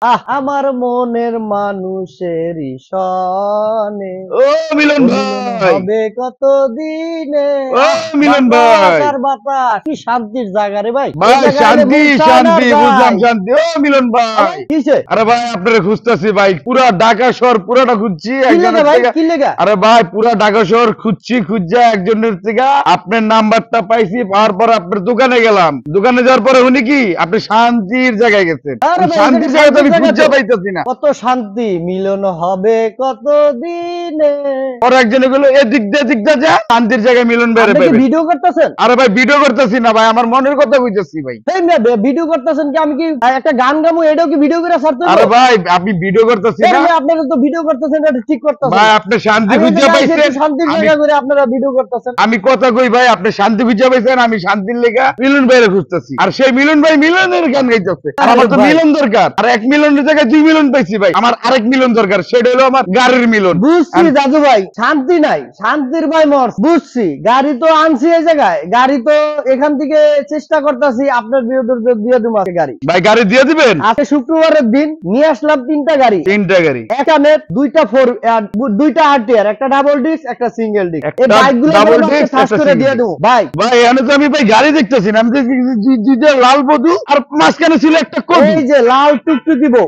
আমার মনের মানুষেরই সনে ও মিলন ভাই, হবে কত দিনে। ও মিলন ভাই, বাতাস কি শান্তির জায়গা রে ভাই। ভাই শান্তি শান্তি বুঝলাম শান্তি। ও মিলন ভাই, কিসে? আরে ভাই আপনারা খুঁজতেছি ভাই, পুরা ঢাকা শহর পুরাটা খুঁজছি একজনের ভাই থেকে। কি লেগা? আরে ভাই পুরা ঢাকা শহর খুঁজছি, খুঁজা একজনের থেকে আপনার নাম্বারটা পাইছি, পাওয়ার পর আপনার দোকানে গেলাম। দোকানে যাওয়ার পরে উনি কি আপনি শান্তির জায়গায় গেছেন। আরে ভাই, শান্তির জায়গা তো আমি শান্তির খুঁজে জায়গা তো। পাইতেছি না। কত শান্তি মিলন হবে কত দিনে। পরে একজন এগুলো এদিক দিয়ে যা শান্তির জায়গায় মিলন বেড়ে আপনি কি পাবে। ভিডিও করতেছেন? আরে ভাই ভিডিও করতেছি না ভাই, আমার মনের কথা কইতেছি ভাই। এই মেয়ে, ভিডিও করতেছেন কি? আমি কি একটা গান গামু এটাও কি ভিডিও করে ছাড়তে আরে হবে? ভাই আপনি ভিডিও করতেছি এই না মেয়ে, আপনারা তো ভিডিও করতেছেন, এটা ঠিক করতেছেন ভাই, না। আপনি শান্তি আমি খুঁজে তো চাইছি পাইছেন। একটু শান্তির আমি জায়গা করে আপনারা ভিডিও করতেছেন। আমি কথা কই ভাই, আপনি শান্তি খুঁজে পাইছেন, আমি শান্তির লেগা মিলন ভাইরে খুঁজতেছি। আর সেই মিলন ভাই মিলনের গান গাইতেছে। আর আমার তো ভাই। মিলন দরকার, আর এক মিলনের জায়গায় 2 মিলন পাইছি ভাই। আমার আরেক মিলন দরকার, সেটা হলো আমার গাড়ির মিলন। বুঝছি দাদু ভাই, শান্তি নাই, শান্তির ভাই মর। বুঝছি, গাড়ি তো আনছি এই জায়গায়, গাড়ি তো এখান থেকে চেষ্টা করতেছি আপনার বিরুদ্ধে দিয়ে দেবো আজকে গাড়ি। ভাই গাড়ি দিয়ে দিবেন? আজকে শুক্রবারের দিন নিয়ে আসলাম 3টা গাড়ি। 3টা গাড়ি, একটা নেট, 2টা আরটিআর, একটা ডাবল ডিস্ক, একটা সিঙ্গেল ডিস্ক। এই একটা বাইকগুলো double আমাকে disc, সার্চ একটা করে single দিয়ে disc। দেবো ভাই। ভাই এখানে তো আমি ভাই গাড়ি দেখতেছি না, আমি দেখছি দুইটা লাল বধু আর মাঝখানে ছিল একটা কবি। এই যে লাল টুকটুকি বউ,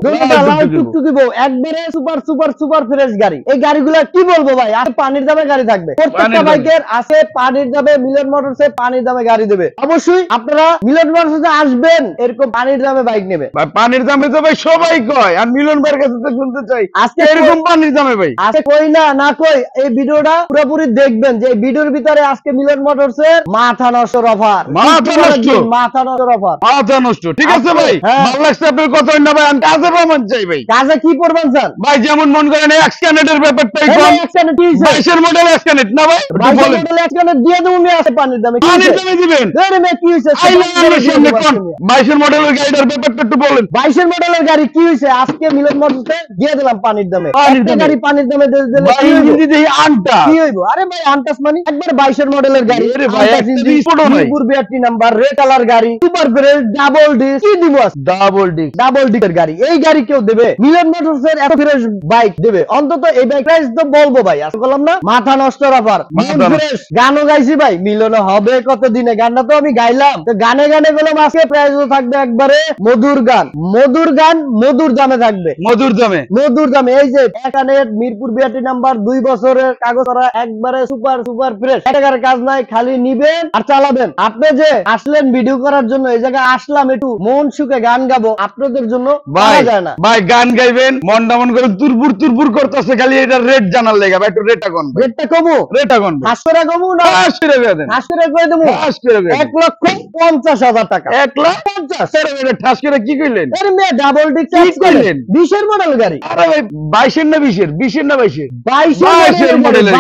লাল টুকটুকি বউ। টুকটুকি বউ, একবারে সুপার সুপার সুপার ফ্রেশ গাড়ি। এই গাড়িগুলা কি বলবো ভাই, আর পানির দামে গাড়ি থাকবে। প্রত্যেকটা পানির দামে। বাইকের আছে পানির দামে, মিলন মোটরসে পানির দামে গাড়ি দেবে। অবশ্যই আপনারা মিলন মোটরসে আসবেন, এরকম পানির দামে বাইক নেবে। ভাই পানির দামে তো ভাই সবাই কয়, আর মিলন ভাইয়ের কাছে তো শুনতে চাই আজকে এরকম পানির দামে ভাই। আজকে কই না কই এই ভিডিওটা পুরোপুরি দেখবেন, যে এই ভিডিওর ভিতরে আজকে মিলন মোটরসের মাথা নষ্ট অফার। মাথা নষ্ট? মাথা নষ্ট অফার। মাথা নষ্ট, ঠিক আছে ভাই। হ্যাঁ। ভালো লাগছে আপনার কথা না ভাই, আমি কাজে প্রমাণ চাই ভাই। কাজে কি করবেন স্যার? ভাই যেমন মন করেন এক্সকানেটের ব্যাপারটাই এই কম। একখানে কি হইছে? 22 মডেল এক্সকানেট না ভাই, একটু বাইকের বলেন। মডেল একখানে দিয়ে দেবো আমি আছে পানির দামে। কি পানির হইছে? দামে দিবেন? এই রে মেয়ে, কি হইছে? আইলে আমার সামনে কোন 22 মডেলের গাড়িটার ব্যাপারটা একটু বলেন। 22 মডেলের গাড়ি কি হইছে? আজকে মিলন মোটরসে দিয়ে দিলাম পানির দামে। পানির একটা দামে? গাড়ি পানির দামে দিলে ভাই কি হইব? ইঞ্জিন দিতে আনটা। কি হইব? আরে ভাই আনটাস মানে একবার 22 মডেলের গাড়ি। এরে ভাই, আনটাস একটা ইঞ্জিন, ছোট নাই। Mirpur BRT number, red colour গাড়ি, সুপার ফ্রেশ, ডাবল ডিস্ক, কি দিব? Double disc. ডাবল ডিস্কের গাড়ি, এই গাড়ি কেউ দেবে? মিলন মোটরসের এত ফ্রেশ বাইক দেবে? অন্তত এই বাইক প্রাইস তো বলবো ভাই, আজকে বললাম না মাথা নষ্ট অফার। মাথা নষ্ট। ফ্রেশ গানও গাইছি ভাই, মিলন হবে কত দিনে গানটা তো আমি গাইলাম। তো গানে গানে গেলাম, আজকে প্রাইস থাকবে একবারে মধুর গান, মধুর গান, মধুর দামে থাকবে। মধুর দামে? মধুর দামে। এই যে এখানে মিরপুর বিআরটি নাম্বার, 2 বছরের কাগজ করা, একবারে সুপার সুপার ফ্রেশ। টাকার কাজ নাই, খালি নিবেন আর চালাবেন। আপনি যে আসলেন ভিডিও করার জন্য, এই জায়গায় আসলাম একটু মন সুখে গান গাবো, আপনাদের জন্য ভাই পারা যায় না। ভাই গান গাইবেন, মন ডামন করে তুরপুর তুরপুর করতেছে, খালি এটা রেট জানার লেগা ভাই, একটু রেটটা কোন ভাই, রেটটা কমু, রেটটা কোন ভাই। 500 টাকা কমু না 5 টাকা দেন, 500 টাকা করে দেবো। 5 টাকা দেন। 1,50,000 টাকা। 1,50,000 টাকা ঠাস করে কি কইলেন? আরে মেয়ে, ডাবল ডিস্ক কি কইলেন? 20 মডেল গাড়ি। আরে ভাই 22 না 20 না 22 22 মডেলের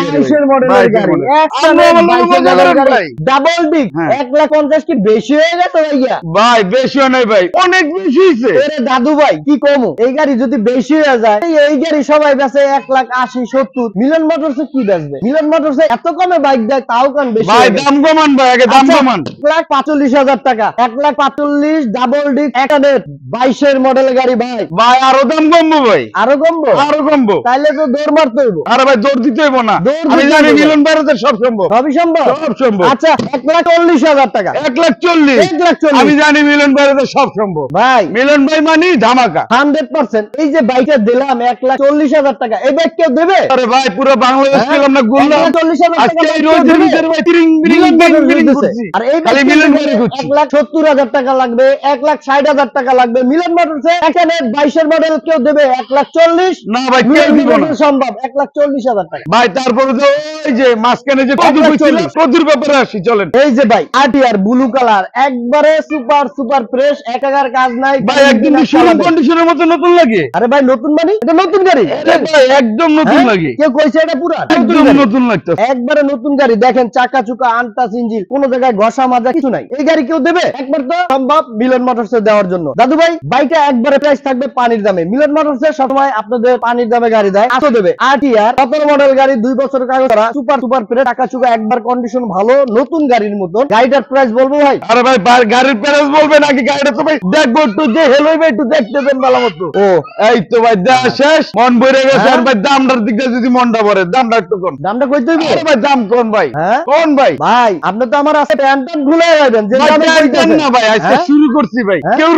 গাড়ি। ডাবল ডিস্ক হ্যাঁ। 1,50,000 কি বেশি হয়ে গেছে ভাইয়া? ভাই বেশিও নাই ভাই, অনেক বেশি হইছে। এরে দাদু ভাই কি কমু, এই গাড়ি যদি বেশি হয়ে যায়, এই গাড়ি সবাই বেচে 1,80,70। মিলন মোটরসে কি বেচবে? মিলন মোটরসে এত কমে বাইক দেয়, তাও কান বেশি ভাই হয়ে গেছে। দাম কমান ভাই, আগে দাম কমান। 1,45,000 টাকা, 1,45,000 ডাবল ডিস্ক, একটা নেট 22 মডেলের গাড়ি ভাই। ভাই আরো দাম কমবো ভাই, আরো কমবো? আরো কমবো। তাইলে তো দৌড় মারতে হইব। আরে ভাই দৌড় দিতে হইব না, দৌড় আমি দিতে জানি হইব। মিলন ভাইরাতে সব সম্ভব, সবই সম্ভব? সব সম্ভব। আচ্ছা 1,40,000 টাকা, 1,40,000 1,40,000 আমি জানি মিলন ভাইরাতে সব সম্ভব। ভাই মিলন ভাই মানি ধামাকা। 100%। এই যে বাইকটা দিলাম 1,40,000 টাকা, এই বাইক কেউ দেবে? আরে ভাই পুরো বাংলাদেশ হ্যাঁ? পেলাম না, ঘুরলাম 1,40,000 টাকা আজকে এই বাইক রোদের কেউ দেবে? ভিতরে ভাই তিরিং বিরিং মিলন বিরিং মোটরস বিরিং দিতেছে। ঘুরছি, আর এই খালি বাইক মিলন কিনতে ভাই গেলে ঘুরছি। 1,70,000 টাকা লাগবে, 1,60,000 টাকা লাগবে। মিলন মোটরসে এখানে 22 মডেল কেউ দেবে 1,40,000? না ভাই কেউ মিলন দিব না মোটরসে সম্ভব 1,40,000 টাকা। ভাই। তারপরে তো ওই যে মাঝখানে যে কদুর 1,40,000 কইছিল, কদুর ব্যাপারে আসি চলেন। এই যে ভাই আরটিআর ব্লু কালার, একবারে সুপার সুপার ফ্রেশ, একাগার কাজ নাই। ভাই একদম শোরুম কন্ডিশনের মতো নতুন লাগে। আরে ভাই নতুন মানে এটা নতুন গাড়ি। আরে ভাই একদম নতুন হ্যাঁ? লাগে, কেউ কইছে এটা পুরান? একদম নতুন লাগতেছে। একবারে নতুন গাড়ি। দেখেন চাকা চুকা, আনটাচ ইঞ্জিন, কোন জায়গায় ঘষা মাজা কিছু নাই। এই গাড়ি কেউ দেবে? একবার তো সম্ভব মিলন মোটরসে দেওয়ার জন্য। দাদু ভাই বাইকটা একবারে প্রাইস থাকবে পানির দামে। মিলন মোটরসে সবসময় আপনাদের পানির দামে গাড়ি দেয়, আসো দেবে। আরটিআর 17 মডেল গাড়ি, 2 বছর কাগজ করা, সুপার সুপার ফ্রেশ, টাকা চুকা একবার কন্ডিশন ভালো, নতুন গাড়ির মতন। গাড়িটার প্রাইস বলবো ভাই? আরে ভাই গাড়ির প্যারেস বলবে নাকি? গাড়িটা তো ভাই দেখবো, একটু যে হেলো একটু দেখতে দেবেন ভালো মতো। ও এই তো ভাই দেওয়া শেষ, মন ভরে গেছে। হ্যাঁ? আর ভাই দামটার দিক দিয়ে যদি মনটা ভরে, দামটা একটু কোন দামটা কই দিবি? আরে ভাই দাম কোন ভাই, হ্যাঁ? কোন ভাই ভাই আপনি তো আমার আছে প্যান্ট ভুলে যাবেন যে ভাই দামে দেন কইতেছেন। না ভাই, আজকে হ্যাঁ? শুরু করছি ভাই, হ্যাঁ? কেউ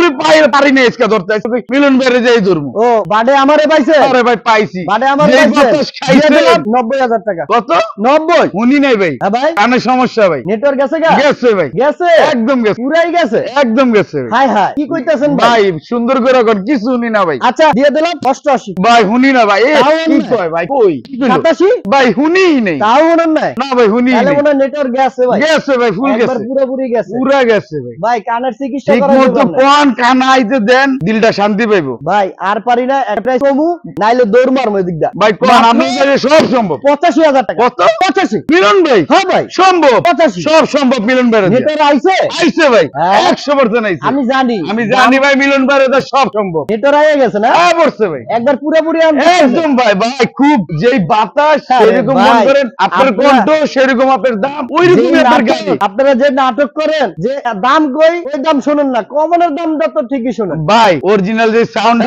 পারি না আজকে ধরতে, আজকে মিলন বাইরে যাই ধরবো। ও বাডে আমারে পাইছে, আরে ভাই পাইছি, বাডে আমারে যেই পাইছে, বাতাস দিয়ে খাইছে। দিলাম 90,000 টাকা। কত 90? উনি নাই ভাই, হ্যাঁ ভাই, কানের সমস্যা ভাই, নেটওয়ার্ক গেছে গা? গেছে ভাই, গেছে, একদম গেছে, পুরাই গেছে। একদম গেছে ভাই। হাই হাই, কি কইতেছেন ভাই? ভাই সুন্দর করে কর, কিছু উনি না ভাই। আচ্ছা দিয়ে দিলাম 88। ভাই হুনি না ভাই, এ তাও কি নাই। কয় ভাই, কই কি কইলো? 87? ভাই হুনি নেই, তাও মনে নাই? না ভাই হুনি তাহলে নেই, মনে হয় নেটওয়ার্ক গেছে ভাই, গেছে ভাই, ফুল একবার গেছে, পুরোপুরি গেছে। পুরা গেছে ভাই। ভাই কানের চিকিৎসা ঠিক করা মতো যাবে না। কোন কানা আইতে দেন, দিলটা শান্তি পাইবো। ভাই আর পারি না, একটা কমু নাইলে দৌড় মারবো এদিক দা। ভাই কোন মাত্র আপনার কাছে সব সম্ভব। 85,000 টাকা। কত? 85? মিলন ভাই হ্যাঁ ভাই, সম্ভব, 85 সব সম্ভব মিলন ভাই। নেটের আইছে? আইছে ভাই, হ্যাঁ। 100% আইছে। আমি জানি, আমি জানি ভাই মিলন ভাই সব সম্ভব। নেটের আইয়ে গেছে না? হ্যাঁ পড়ছে ভাই, একবার পুরোপুরি একদম ভাই। ভাই খুব যেই বাতাস আরে সেরকম ভাই, মন করেন, আপনার আপনারা- কণ্ঠ সেরকম আপনার দাম, ওই রকমই আপনার গাড়ি। আপনারা যে নাটক করেন যে দাম কই ওই দাম শুনেন না, কমনের দামটা তো ঠিকই শুনেন। ভাই অরিজিনাল যে সাউন্ড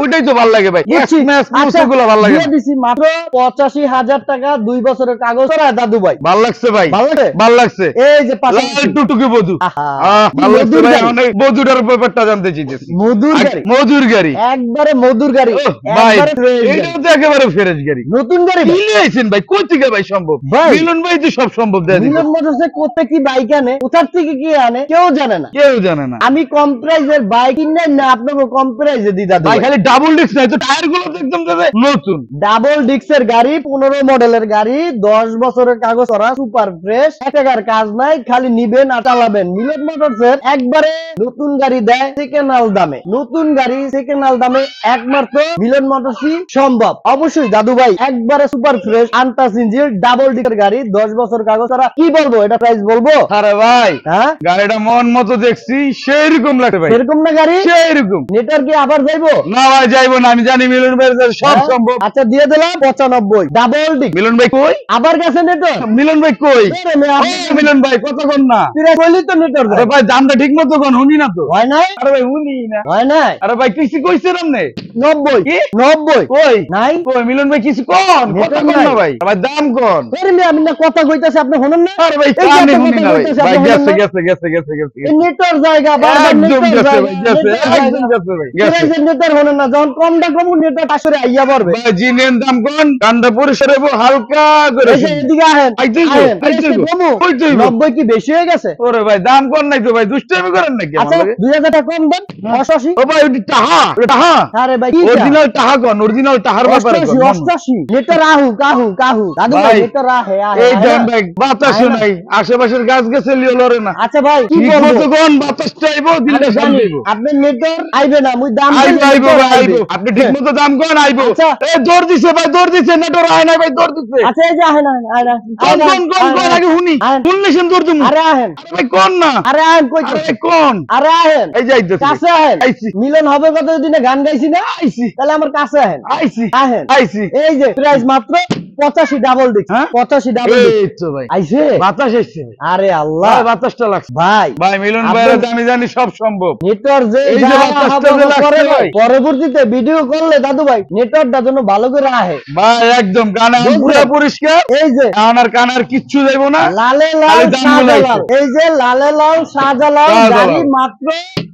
ওটাই তো ভালো লাগে ভাই, বুঝছি। আচ্ছা, গুলো ভালো লাগে দিয়ে না। দিছি মাত্র 85,000 টাকা, 2 বছরের কাগজ করা দাদু ভাই। ভালো লাগছে ভাই, ভালো লাগে? ভালো লাগছে। এই যে লাল পাশাপাশি টুকটুকে বধু, আহা, কি ভালো লাগছে মধুর ভাই। গাড়ি। অনেক বধুটার ব্যাপারটা জানতে চাইতেছি। মধুর গাড়ি, মধুর গাড়ি, একবারে মধুর গাড়ি, ওহ, ভাই একবারে fresh গাড়ি। এটাও তো একেবারে ফ্রেশ গাড়ি। নতুন গাড়ি কি ভাই। নিয়েছেন ভাই, কই থেকে ভাই সম্ভব? ভাই। মিলন ভাই তো সব সম্ভব দেয় দিতে। মিলন মোটরসে কোথা কি বাইক আনে, কোথার থেকে কি আনে কেউ জানে না। কেউ জানে না আমি কম প্রাইজের বাইক কিনে না আপনাকে কম প্রাইজে দিই দাদু ভাই, ভাই। খালি ডাবল ডিস্ক নাই তো, টায়ার গুলো তো একদম যাবে নতুন। ডাবল ডিক্সের গাড়ি, 15 মডেলের গাড়ি, 10 বছরের কাগজ করা, সুপার ফ্রেশ, এক টাকার কাজ নাই, খালি নিবেন আর চালাবেন। মিলন মোটরসের একবারে নতুন গাড়ি দেয় সেকেন্ড দামে, নতুন গাড়ি সেকেন্ড দামে একমাত্র মিলন মোটরসই সম্ভব। অবশ্যই দাদু ভাই একবারে super fresh untouch engine double ডিক্সের গাড়ি, 10 বছর কাগজ করা। কি বলবো, এটা প্রাইস বলবো? আরে ভাই হ্যাঁ গাড়িটা মন মতো দেখছি, সেই রকম লাগে ভাই, সেরকম না গাড়ি? সেই রকম। নেটওয়ার্ক কি আবার যাইবো? না ভাই যাইবো না, আমি জানি মিলন ভাই সব হ্যাঁ? সম্ভব। আচ্ছা দিয়ে দিলাম 95 ডাবল ডিক্স। মিলন ভাই কই, আবার গেছে নেটওয়ার্ক? মিলন ভাই কই, আরে মেয়ে, আপনি ও মিলন ভাই কত কোন না। ফিরে বললি তো নেটওয়ার্ক আরে ভাই দামটা ঠিক মতো কোন, শুনি না তো। হয় নাই? আরে ভাই শুনি না। হয় নাই? আরে ভাই কিছু কইছেন আপনি? 90 কি? 90 কই নাই? কই মিলন ভাই কিছু কোন, কত নেটওয়ার্ক কোন নাই। না ভাই, আরে ভাই দাম কোন। আরে মেয়ে, আমি না কথা কইতাছি আপনি শুনেন না? আরে ভাই এই যে কানে এত শুনি কথা না ভাই, কইতাছি, ভাই আপনি গেছে শুনেন না? গেছে গেছে গেছে গেছে এই নেটওয়ার্ক জায়গা, বারবার একদম নেটওয়ার্ক গেছে জায়গা, ভাই, গেছে নেটওয়ার্ক একদম জায়গা। গেছে ভাই, গেছে। এই যে নেটওয়ার্ক শুনেন না, যখন কমটা কমু নেটওয়ার্ক আসরে আইয়া পড়বে। ভাই জিনের দাম কোন, কান্ডা পরিষ্কার হবো হালকা করে এই যে শুনবো। এদিকে আহেন, আইতেইবো, আহেন, আইতেইবো, আজকে কমু। আইতেইবো। 90 কি বেশি হয়ে গেছে? ওরে ভাই দাম কোন নাই তো ভাই, দুষ্টামি করেন নাকি আমার আচ্ছা লাগে? 2000 টাকা কম দেন, 88। ও ভাই ওটি টাহা, ওটা টাহা, আরে ভাই কি অরিজিনাল টাহা কোন, অরিজিনাল টাহার ব্যাপারে কোন। 88 নেটওয়ার্ক আহু কাহু কাহু দাদু ভাই, ভাই, নেটওয়ার্ক আহে আহে এই আহে দেন না? ভাই বাতাসও আহে না? নাই, আশেপাশের গাছ গাছে লিও লরে না। আচ্ছা ভাই কি ঠিক বলবো? মতো কোন বাতাসটা আইবো, দিলটা আমি জানি শান্তি হইবো। আপনি নেটওয়ার্ক আইবে না, মুই দাম আইবো বললে আইবো network ভাই আইবো, আইবে। আপনি ঠিক মতো দাম কোন আইবো। আচ্ছা। এ দৌড় দিছে ভাই, দৌড় দিছে, নেটওয়ার্ক আয় না ভাই, দৌড় দিছে। আচ্ছা এই যে আহেন আহেন আহেন কোন আহেন, কোন কোন আহেন, কোন আহেন। আগে শুনি, আহেন। শুনলেছেন দৌড় দিমু। আরে আহেন, আরে ভাই কোন না, আরে আহেন আরে কইতেছি, ভাই কোন, আরে আহেন এই যে আইতেছি, কাছে আহেন। আইছি মিলন হবে কত দিনে গান গাইছি না, আইছি তাহলে আমার কাছে আহেন, আইছি আহেন। আইছি। এই যে প্রাইস মাত্র 85 ডাবল ডিক্স, হ্যাঁ? 85 ডাবল ডিক্স এই তো ভাই আইছে। বাতাস এসছে ভাই। আরে আল্লাহ ভাই বাতাসটা লাগছে ভাই, ভাই, মিলন আপনি- ভাইয়ের আমি জানি সব সম্ভব। নেটওয়ার্ক যে এই যে যা বাতাসটা হাবা যে করে লাগছে ভাই, ভাই। পরবর্তীতে ভিডিও করলে দাদু ভাই নেটওয়ার্কটা যেন ভালো করে আহে। ভাই একদম কানে বুঝলেন? পুরো পরিষ্কার, এই যে কানার কানার কিচ্ছু যাইবো না। লালে লাল খালি দামগুলো শাহজালাল, আইছে। এই যে লালে লাল শাহজালাল শাহজালাল। গাড়ি মাত্র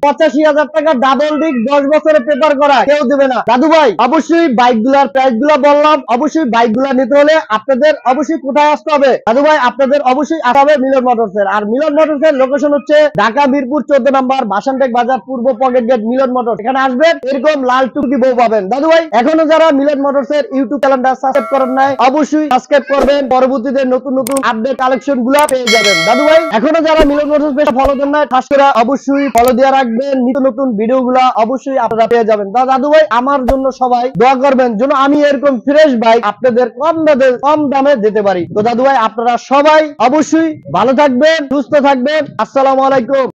85,000 টাকা ডাবল ডিক, 10 বছরের পেপার করা, কেউ দেবে না। দাদু ভাই অবশ্যই বাইক গুলার প্রাইস গুলা বললাম, অবশ্যই বাইক গুলা নিতে হলে আপনাদের অবশ্যই কোথায় আসতে হবে দাদু ভাই? আপনাদের অবশ্যই আসতে হবে মিলন মোটরসের। আর মিলন মোটরসের লোকেশন হচ্ছে ঢাকা মিরপুর 14 নম্বর বাসানটেক বাজার, পূর্ব পকেট গেট মিলন মোটরস। এখানে আসবেন, এরকম লাল টুকি বউ পাবেন। দাদু ভাই এখনো যারা মিলন মোটরসের ইউটিউব চ্যানেলটা সাবস্ক্রাইব করেন নাই, অবশ্যই সাবস্ক্রাইব করবেন, পরবর্তীতে নতুন নতুন আপডেট কালেকশন গুলা পেয়ে যাবেন। দাদু ভাই এখনো যারা মিলন মোটরস পেজটা ফলো দেন নাই, খাস করে অবশ্যই ফলো দিয়ে রাখবেন, নিত্য নতুন ভিডিও গুলা অবশ্যই আপনারা পেয়ে যাবেন। দাদু ভাই আমার জন্য সবাই দোয়া করবেন যেন আমি এরকম ফ্রেশ বাইক আপনাদের কম দামে দিতে পারি। তো দাদু ভাই আপনারা সবাই অবশ্যই ভালো থাকবেন, সুস্থ থাকবেন। আসসালামু আলাইকুম।